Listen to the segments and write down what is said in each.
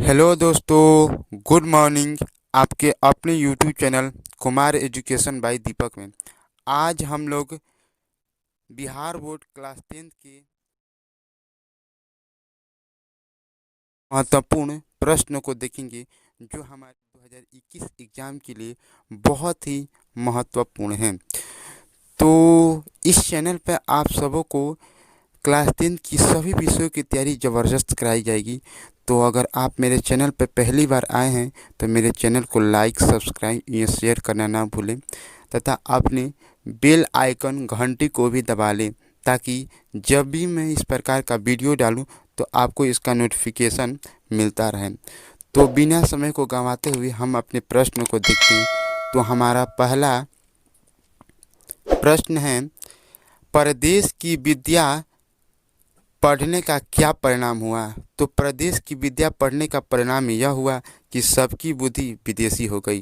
Hello दोस्तों, good morning. आपके अपने YouTube channel Kumar education by Deepak में आज हम लोग बिहार बोर्ड क्लास 10 के महत्वपूर्ण प्रश्नों को देखेंगे जो हमारे 2021 एग्ज़ाम के लिए बहुत ही महत्वपूर्ण हैं। तो इस चैनल पर आप सबों को क्लास 10 की सभी विषयों की तैयारी ज़बरदस्त कराई जाएगी। तो अगर आप मेरे चैनल पर पहली बार आए हैं तो मेरे चैनल को लाइक, सब्सक्राइब या शेयर करना ना भूलें तथा अपने बेल आइकन घंटी को भी दबा लें ताकि जब भी मैं इस प्रकार का वीडियो डालूं तो आपको इसका नोटिफिकेशन मिलता रहे। तो बिना समय को गंवाते हुए हम अपने प्रश्न को देखते हैं। तो हमारा पहला प्रश्न है, प्रदेश की विद्या पढ़ने का क्या परिणाम हुआ? तो प्रदेश की विद्या पढ़ने का परिणाम यह हुआ कि सबकी बुद्धि विदेशी हो गई,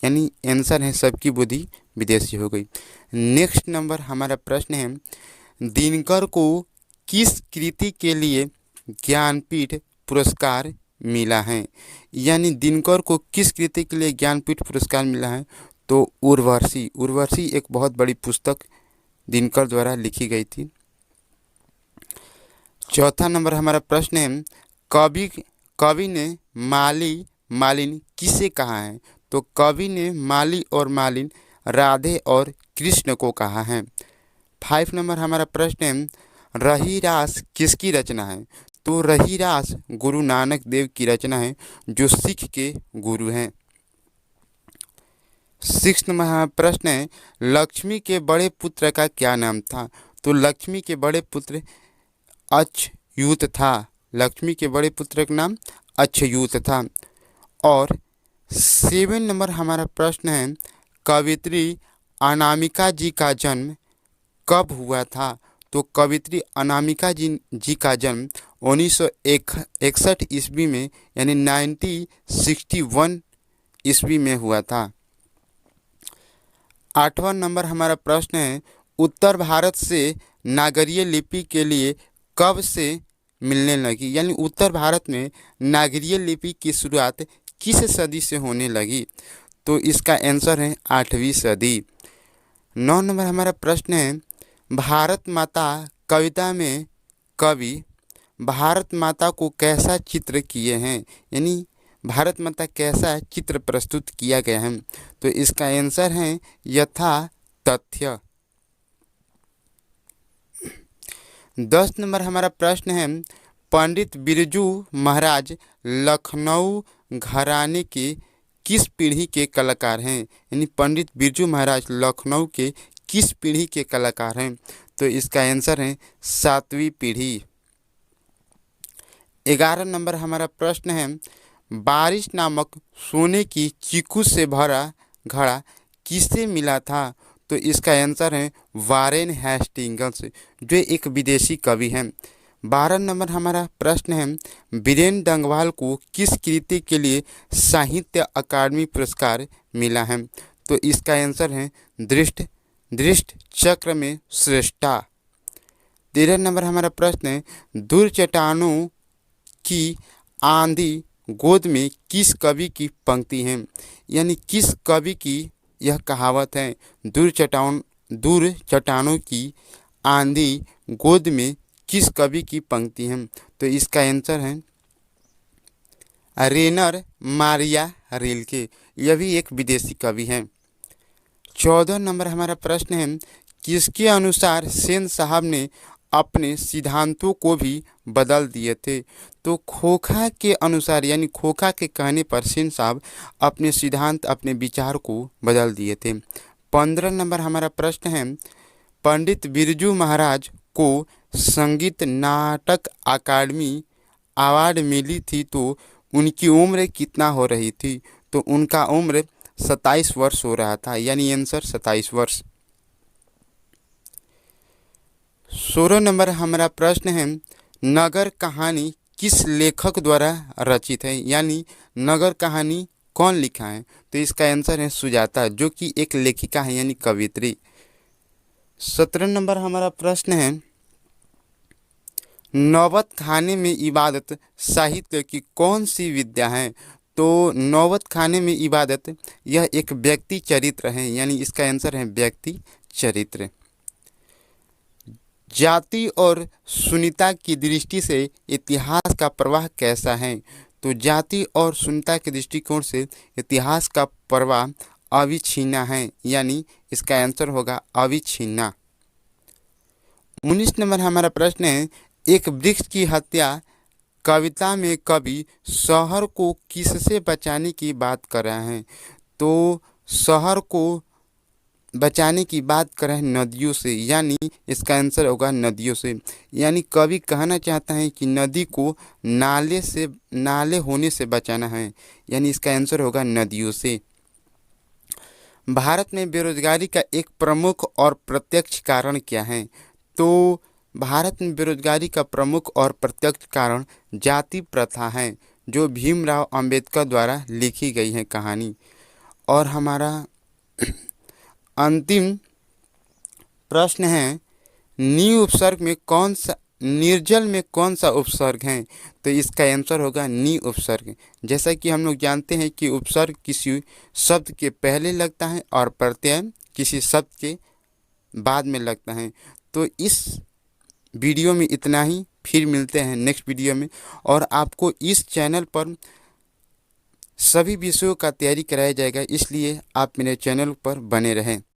यानी आंसर है सबकी बुद्धि विदेशी हो गई। नेक्स्ट नंबर हमारा प्रश्न है, दिनकर को किस कृति के लिए ज्ञानपीठ पुरस्कार मिला है? यानी दिनकर को किस कृति के लिए ज्ञानपीठ पुरस्कार मिला है? तो उर्वशी। उर्वशी एक बहुत बड़ी पुस्तक दिनकर द्वारा लिखी गई थी। चौथा नंबर हमारा प्रश्न है, कवि ने माली मालिन किसे कहा है? तो कवि ने माली और मालिन राधे और कृष्ण को कहा है। 5 नंबर हमारा प्रश्न है, रहीरास किसकी रचना है? तो रहीरास गुरु नानक देव की रचना है जो सिख के गुरु हैं। 6 नंबर हमारा प्रश्न है, लक्ष्मी के बड़े पुत्र का क्या नाम था? तो लक्ष्मी के बड़े पुत्र अच्युत था। लक्ष्मी के बड़े पुत्र का नाम अच्युत था। और 7 नंबर हमारा प्रश्न है, कवित्री अनामिका जी का जन्म कब हुआ था? तो कवित्री अनामिका जी का जन्म 1961 ईस्वी में यानी 1961 ईस्वी में हुआ था। 8वां नंबर हमारा प्रश्न है, उत्तर भारत से नागरीय लिपि के लिए कब से मिलने लगी? यानी उत्तर भारत में नागरीय लिपि की शुरुआत किस सदी से होने लगी? तो इसका आंसर है 8वीं सदी। 9 नंबर हमारा प्रश्न है, भारत माता कविता में कवि भारत माता को कैसा चित्र किए हैं? यानी भारत माता कैसा चित्र प्रस्तुत किया गया है? तो इसका आंसर है यथा तथ्य। 10 नंबर हमारा प्रश्न है, पंडित बिरजू महाराज लखनऊ घराने के किस पीढ़ी के कलाकार हैं? यानी पंडित बिरजू महाराज लखनऊ के किस पीढ़ी के कलाकार हैं? तो इसका आंसर है 7वीं पीढ़ी। 11 नंबर हमारा प्रश्न है, बारिश नामक सोने की चीकू से भरा घड़ा किसे मिला था? तो इसका आंसर है वारेन हेस्टिंग्स जो एक विदेशी कवि हैं। 12 नंबर हमारा प्रश्न है, बीरेन डंगवाल को किस कृति के लिए साहित्य अकादमी पुरस्कार मिला है? तो इसका आंसर है दृष्ट चक्र में श्रेष्ठा। 13 नंबर हमारा प्रश्न है, दूर चट्टानों की आंधी गोद में किस कवि की पंक्ति है? यानी किस कवि की यह कहावत है, दूर चट्टानों की आंधी गोद में किस कवि की पंक्ति है? तो इसका आंसर है रेनर मारिया रिल्के, यह भी एक विदेशी कवि हैं। 14 नंबर हमारा प्रश्न है, किसके अनुसार सेन साहब ने अपने सिद्धांतों को भी बदल दिए थे? तो खोखा के अनुसार यानी खोखा के कहने पर सेन साहब अपने सिद्धांत अपने विचार को बदल दिए थे। 15 नंबर हमारा प्रश्न है, पंडित बिरजू महाराज को संगीत नाटक अकादमी अवार्ड मिली थी तो उनकी उम्र कितना हो रही थी? तो उनका उम्र 27 वर्ष हो रहा था, यानी आंसर 27 वर्ष। 16 नंबर हमारा प्रश्न है, नगर कहानी किस लेखक द्वारा रचित है? यानी नगर कहानी कौन लिखा है? तो इसका आंसर है सुजाता जो कि एक लेखिका है यानी कवित्री। 17 नंबर हमारा प्रश्न है, नौबत खाने में इबादत साहित्य की कौन सी विद्या है? तो नौबत खाने में इबादत यह एक व्यक्ति चरित्र है, यानी इसका आंसर है व्यक्ति चरित्र। जाति और शून्यता की दृष्टि से इतिहास का प्रवाह कैसा है? तो जाति और शून्यता के दृष्टिकोण से इतिहास का प्रवाह अविच्छिन्न है, यानी इसका आंसर होगा अविच्छिन्न। 19 नंबर हमारा प्रश्न है, एक वृक्ष की हत्या कविता में कवि शहर को किससे बचाने की बात कर रहे हैं? तो शहर को बचाने की बात कर रहे हैं नदियों से, यानी इसका आंसर होगा नदियों से। यानी कवि कहना चाहता है कि नदी को नाले होने से बचाना है, यानी इसका आंसर होगा नदियों से। भारत में बेरोजगारी का एक प्रमुख और प्रत्यक्ष कारण क्या है? तो भारत में बेरोजगारी का प्रमुख और प्रत्यक्ष कारण जाति प्रथा है, जो भीमराव अंबेडकर द्वारा लिखी गई है कहानी। और हमारा अंतिम प्रश्न है, निर्जल में कौन सा उपसर्ग है? तो इसका आंसर होगा नि उपसर्ग। जैसा कि हम लोग जानते हैं कि उपसर्ग किसी शब्द के पहले लगता है और प्रत्यय किसी शब्द के बाद में लगता है। तो इस वीडियो में इतना ही, फिर मिलते हैं नेक्स्ट वीडियो में। और आपको इस चैनल पर सभी विषयों का तैयारी कराया जाएगा, इसलिए आप मेरे चैनल पर बने रहें।